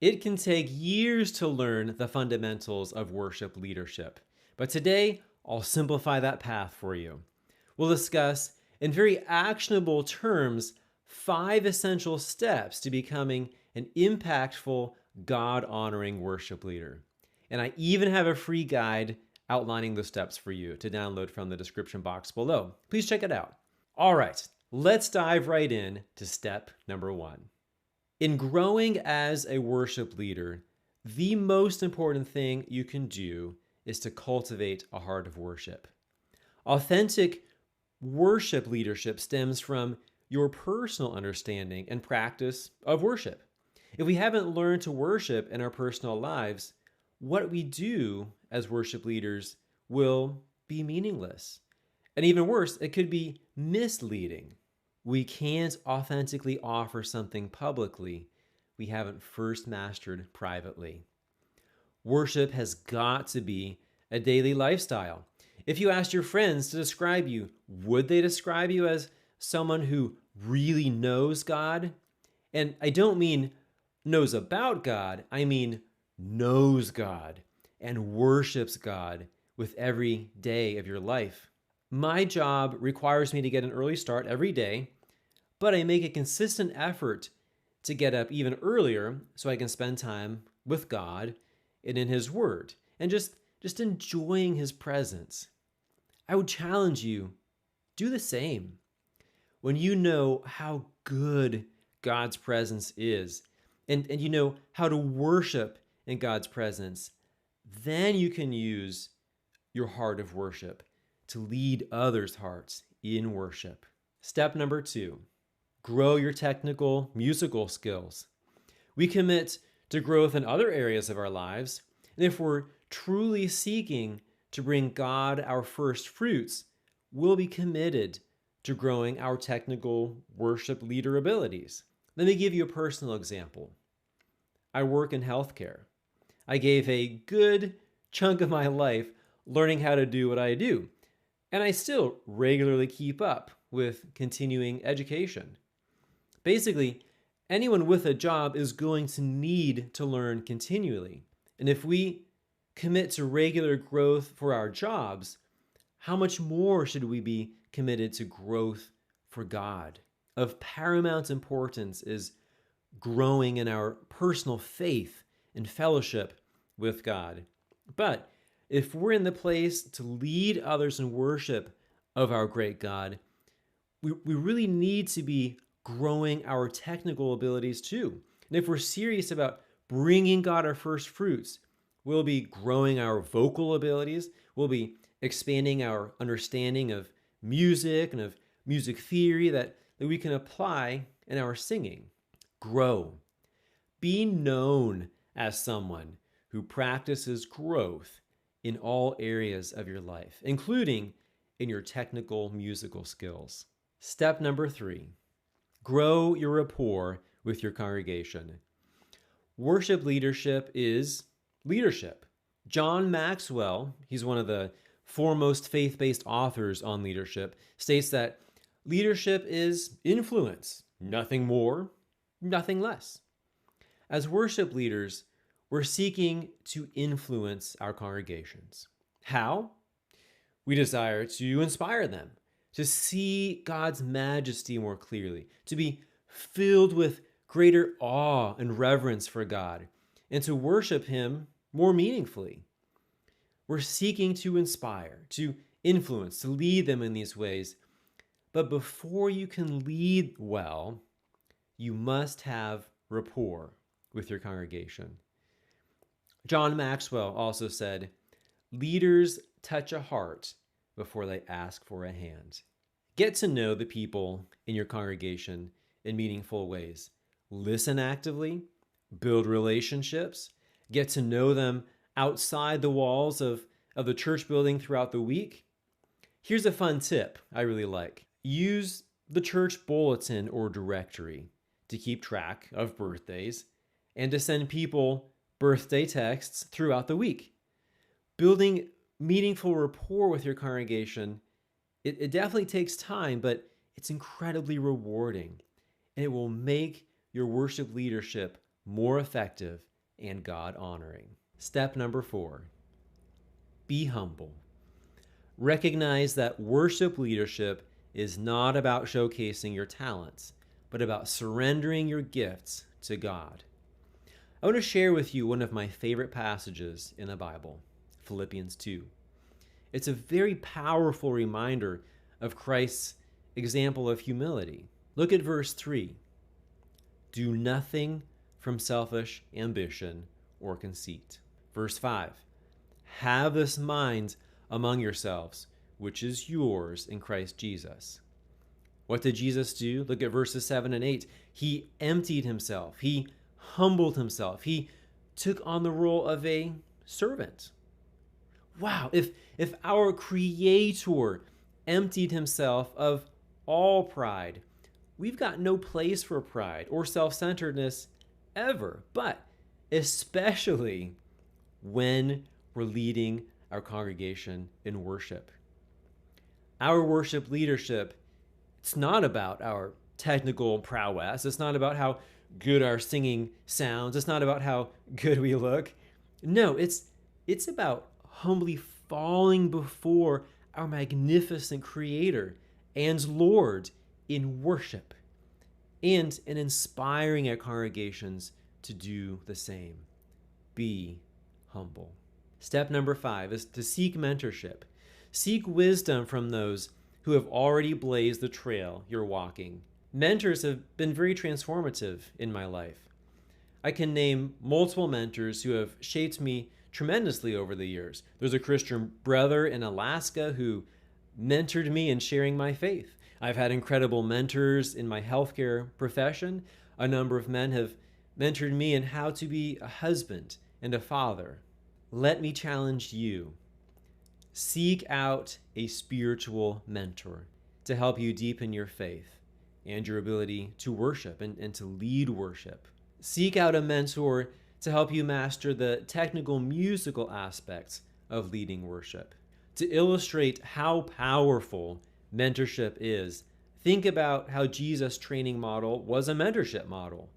It can take years to learn the fundamentals of worship leadership, but today I'll simplify that path for you. We'll discuss, in very actionable terms, 5 essential steps to becoming an impactful, God honoring worship leader. And I even have a free guide outlining the steps for you to download from the description box below. Please check it out. All right, let's dive right in to step number 1. In growing as a worship leader, the most important thing you can do is to cultivate a heart of worship. Authentic worship leadership stems from your personal understanding and practice of worship. If we haven't learned to worship in our personal lives, what we do as worship leaders will be meaningless. And even worse, it could be misleading. We can't authentically offer something publicly we haven't first mastered privately. Worship has got to be a daily lifestyle. If you asked your friends to describe you, would they describe you as someone who really knows God? And I don't mean knows about God, I mean knows God and worships God with every day of your life. My job requires me to get an early start every day, but I make a consistent effort to get up even earlier so I can spend time with God and in His Word and just enjoying His presence. I would challenge you, do the same. When you know how good God's presence is and you know how to worship in God's presence, then you can use your heart of worship to lead others' hearts in worship. Step number 2, grow your technical musical skills. We commit to growth in other areas of our lives, and if we're truly seeking to bring God our first fruits, we'll be committed to growing our technical worship leader abilities. Let me give you a personal example. I work in healthcare. I gave a good chunk of my life learning how to do what I do, and I still regularly keep up with continuing education. Basically, anyone with a job is going to need to learn continually. And if we commit to regular growth for our jobs, how much more should we be committed to growth for God? Of paramount importance is growing in our personal faith and fellowship with God. But if we're in the place to lead others in worship of our great God, we really need to be growing our technical abilities too. And if we're serious about bringing God our first fruits, we'll be growing our vocal abilities. We'll be expanding our understanding of music and of music theory that we can apply in our singing. Grow. Be known as someone who practices growth in all areas of your life, including in your technical musical skills. Step number 3, grow your rapport with your congregation. Worship leadership is leadership. John Maxwell, he's one of the foremost faith-based authors on leadership, states that leadership is influence, nothing more, nothing less. As worship leaders, we're seeking to influence our congregations. How? We desire to inspire them, to see God's majesty more clearly, to be filled with greater awe and reverence for God, and to worship Him more meaningfully. We're seeking to inspire, to influence, to lead them in these ways. But before you can lead well, you must have rapport with your congregation. John Maxwell also said, leaders touch a heart before they ask for a hand. Get to know the people in your congregation in meaningful ways. Listen actively, build relationships, get to know them outside the walls of the church building throughout the week. Here's a fun tip I really like. Use the church bulletin or directory to keep track of birthdays and to send people birthday texts throughout the week. Building meaningful rapport with your congregation, it definitely takes time, but it's incredibly rewarding. And it will make your worship leadership more effective and God honoring. Step number 4, be humble. Recognize that worship leadership is not about showcasing your talents, but about surrendering your gifts to God. I want to share with you one of my favorite passages in the Bible, Philippians 2. It's a very powerful reminder of Christ's example of humility. Look at verse 3. Do nothing from selfish ambition or conceit. Verse 5. Have this mind among yourselves, which is yours in Christ Jesus. What did Jesus do? Look at verses 7 and 8. He emptied himself. He humbled himself. He took on the role of a servant. Wow, if our Creator emptied himself of all pride, we've got no place for pride or self-centeredness ever, but especially when we're leading our congregation in worship. Our worship leadership, it's not about our technical prowess. It's not about how good our singing sounds. It's not about how good we look. No, it's about humbly falling before our magnificent Creator and Lord in worship, and in inspiring our congregations to do the same. Be humble. Step number 5 is to seek mentorship. Seek wisdom from those who have already blazed the trail you're walking. Mentors have been very transformative in my life. I can name multiple mentors who have shaped me tremendously over the years. There's a Christian brother in Alaska who mentored me in sharing my faith. I've had incredible mentors in my healthcare profession. A number of men have mentored me in how to be a husband and a father. Let me challenge you. Seek out a spiritual mentor to help you deepen your faith and your ability to worship and to lead worship. Seek out a mentor to help you master the technical musical aspects of leading worship. To illustrate how powerful mentorship is, think about how Jesus' training model was a mentorship model.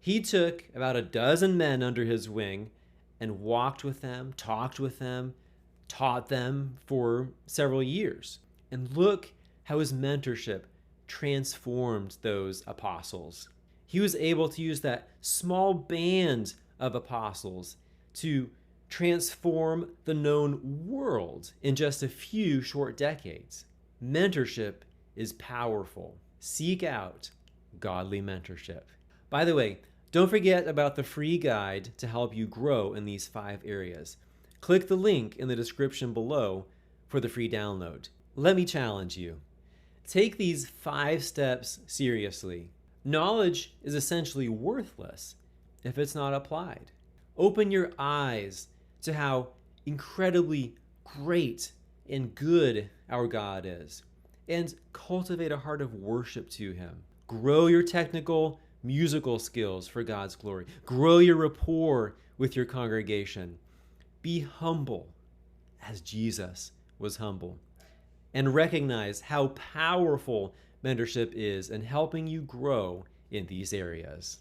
He took about a dozen men under his wing and walked with them, talked with them, taught them for several years. And look how his mentorship transformed those apostles. He was able to use that small band of apostles to transform the known world in just a few short decades. Mentorship is powerful. Seek out godly mentorship. By the way, don't forget about the free guide to help you grow in these 5 areas. Click the link in the description below for the free download. Let me challenge you. Take these 5 steps seriously. Knowledge is essentially worthless if it's not applied. Open your eyes to how incredibly great and good our God is, and cultivate a heart of worship to Him. Grow your technical, musical skills for God's glory. Grow your rapport with your congregation. Be humble as Jesus was humble. And recognize how powerful mentorship is in helping you grow in these areas.